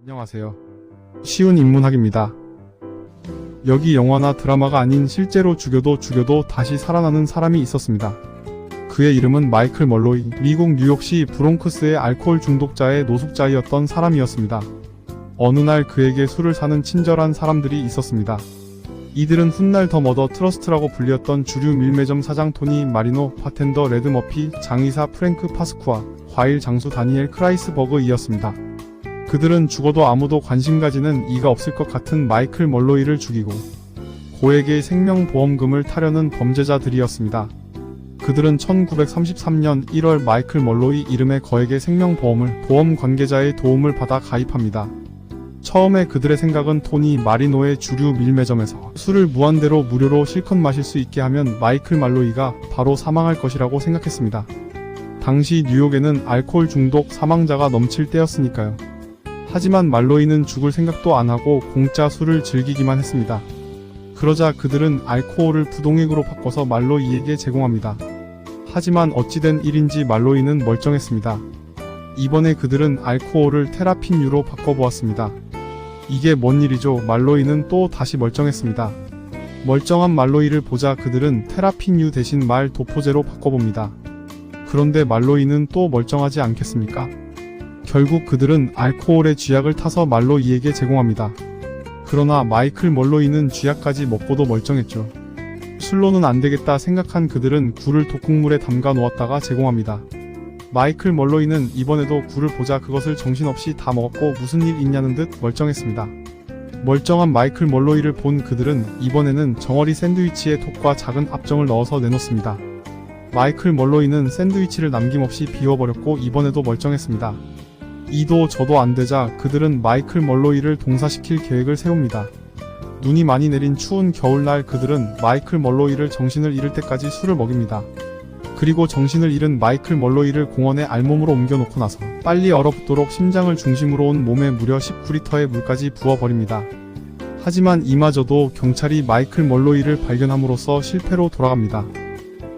안녕하세요. 쉬운 인문학입니다. 여기 영화나 드라마가 아닌 실제로 죽여도 다시 살아나는 사람이 있었습니다. 그의 이름은 마이클 멀로이, 미국 뉴욕시 브롱크스의 알코올 중독자의 노숙자이었던 사람이었습니다. 어느 날 그에게 술을 사는 친절한 사람들이 있었습니다. 이들은 훗날 더 머더 트러스트라고 불리었던 주류 밀매점 사장 토니 마리노, 바텐더 레드 머피, 장의사 프랭크 파스쿠아, 과일 장수 다니엘 크라이스버그이었습니다. 그들은 죽어도 아무도 관심 가지는 이가 없을 것 같은 마이클 멀로이를 죽이고 고액의 생명보험금을 타려는 범죄자들이었습니다. 그들은 1933년 1월 마이클 멀로이 이름의 거액의 생명보험을 보험 관계자의 도움을 받아 가입합니다. 처음에 그들의 생각은 토니 마리노의 주류 밀매점에서 술을 무한대로 무료로 실컷 마실 수 있게 하면 마이클 멀로이가 바로 사망할 것이라고 생각했습니다. 당시 뉴욕에는 알코올 중독 사망자가 넘칠 때였으니까요. 하지만 말로이는 죽을 생각도 안하고 공짜 술을 즐기기만 했습니다. 그러자 그들은 알코올을 부동액으로 바꿔서 말로이에게 제공합니다. 하지만 어찌된 일인지 말로이는 멀쩡했습니다. 이번에 그들은 알코올을 테라핀유로 바꿔보았습니다. 이게 뭔 일이죠? 말로이는 또 다시 멀쩡했습니다. 멀쩡한 말로이를 보자 그들은 테라핀유 대신 말 도포제로 바꿔봅니다. 그런데 말로이는 또 멀쩡하지 않겠습니까? 결국 그들은 알코올의 쥐약을 타서 말로이에게 제공합니다. 그러나 마이클 멀로이는 쥐약까지 먹고도 멀쩡했죠. 술로는 안되겠다 생각한 그들은 굴을 독국물에 담가 놓았다가 제공합니다. 마이클 멀로이는 이번에도 굴을 보자 그것을 정신없이 다 먹었고 무슨 일 있냐는 듯 멀쩡했습니다. 멀쩡한 마이클 멀로이를 본 그들은 이번에는 정어리 샌드위치에 톡과 작은 압정을 넣어서 내놓습니다. 마이클 멀로이는 샌드위치를 남김없이 비워버렸고 이번에도 멀쩡했습니다. 이도 저도 안되자 그들은 마이클 멀로이를 동사시킬 계획을 세웁니다. 눈이 많이 내린 추운 겨울날 그들은 마이클 멀로이를 정신을 잃을 때까지 술을 먹입니다. 그리고 정신을 잃은 마이클 멀로이를 공원에 알몸으로 옮겨놓고 나서 빨리 얼어붙도록 심장을 중심으로 온 몸에 무려 19리터의 물까지 부어버립니다. 하지만 이마저도 경찰이 마이클 멀로이를 발견함으로써 실패로 돌아갑니다.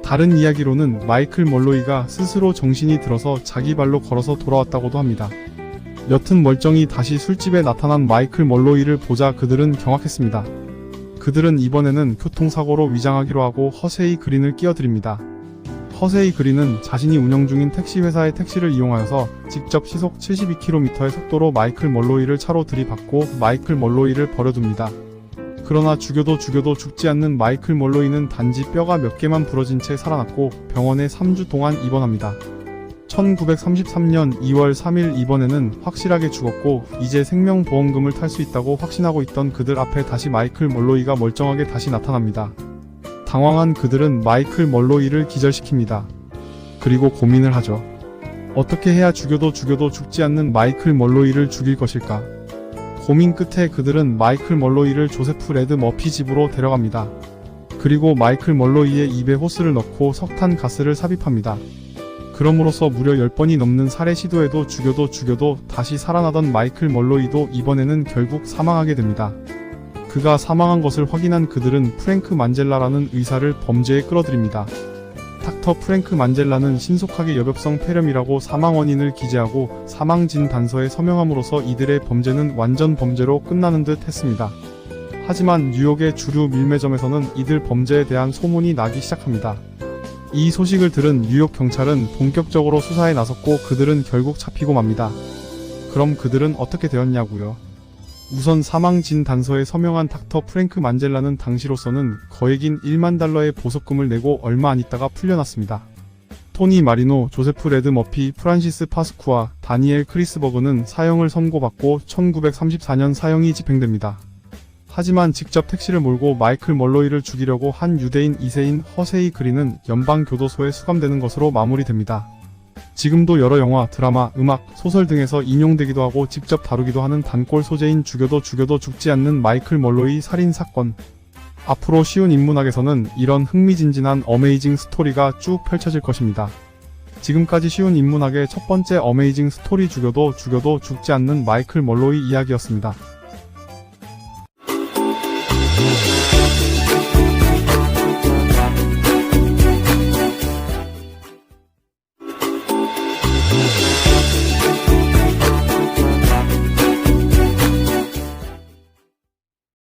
다른 이야기로는 마이클 멀로이가 스스로 정신이 들어서 자기 발로 걸어서 돌아왔다고도 합니다. 여튼 멀쩡히 다시 술집에 나타난 마이클 멀로이를 보자 그들은 경악했습니다. 그들은 이번에는 교통사고로 위장하기로 하고 허세이 그린을 끼어들입니다. 허세이 그린은 자신이 운영 중인 택시회사의 택시를 이용하여서 직접 시속 72km의 속도로 마이클 멀로이를 차로 들이받고 마이클 멀로이를 버려둡니다. 그러나 죽여도 죽지 않는 마이클 멀로이는 단지 뼈가 몇 개만 부러진 채 살아났고 병원에 3주 동안 입원합니다. 1933년 2월 3일 이번에는 확실하게 죽었고 이제 생명보험금을 탈 수 있다고 확신하고 있던 그들 앞에 다시 마이클 멀로이가 멀쩡하게 다시 나타납니다. 당황한 그들은 마이클 멀로이를 기절시킵니다. 그리고 고민을 하죠. 어떻게 해야 죽여도 죽지 않는 마이클 멀로이를 죽일 것일까? 고민 끝에 그들은 마이클 멀로이를 조세프 레드 머피 집으로 데려갑니다. 그리고 마이클 멀로이의 입에 호스를 넣고 석탄 가스를 삽입합니다. 그럼으로써 무려 10번이 넘는 살해 시도에도 죽여도 다시 살아나던 마이클 멀로이도 이번에는 결국 사망하게 됩니다. 그가 사망한 것을 확인한 그들은 프랭크 만젤라라는 의사를 범죄에 끌어들입니다. 닥터 프랭크 만젤라는 신속하게 여벽성 폐렴이라고 사망 원인을 기재하고 사망진 단서에 서명함으로써 이들의 범죄는 완전 범죄로 끝나는 듯 했습니다. 하지만 뉴욕의 주류 밀매점에서는 이들 범죄에 대한 소문이 나기 시작합니다. 이 소식을 들은 뉴욕 경찰은 본격적으로 수사에 나섰고 그들은 결국 잡히고 맙니다. 그럼 그들은 어떻게 되었냐고요? 우선 사망진 단서에 서명한 닥터 프랭크 만젤라는 당시로서는 거액인 1만 달러의 보석금을 내고 얼마 안 있다가 풀려났습니다. 토니 마리노, 조세프 레드 머피, 프란시스 파스쿠아, 다니엘 크리스버그는 사형을 선고받고 1934년 사형이 집행됩니다. 하지만 직접 택시를 몰고 마이클 멀로이를 죽이려고 한 유대인 2세인 허세이 그린은 연방교도소에 수감되는 것으로 마무리됩니다. 지금도 여러 영화, 드라마, 음악, 소설 등에서 인용되기도 하고 직접 다루기도 하는 단골 소재인 죽여도 죽지 않는 마이클 멀로이 살인사건. 앞으로 쉬운 인문학에서는 이런 흥미진진한 어메이징 스토리가 쭉 펼쳐질 것입니다. 지금까지 쉬운 인문학의 첫 번째 어메이징 스토리 죽여도 죽지 않는 마이클 멀로이 이야기였습니다.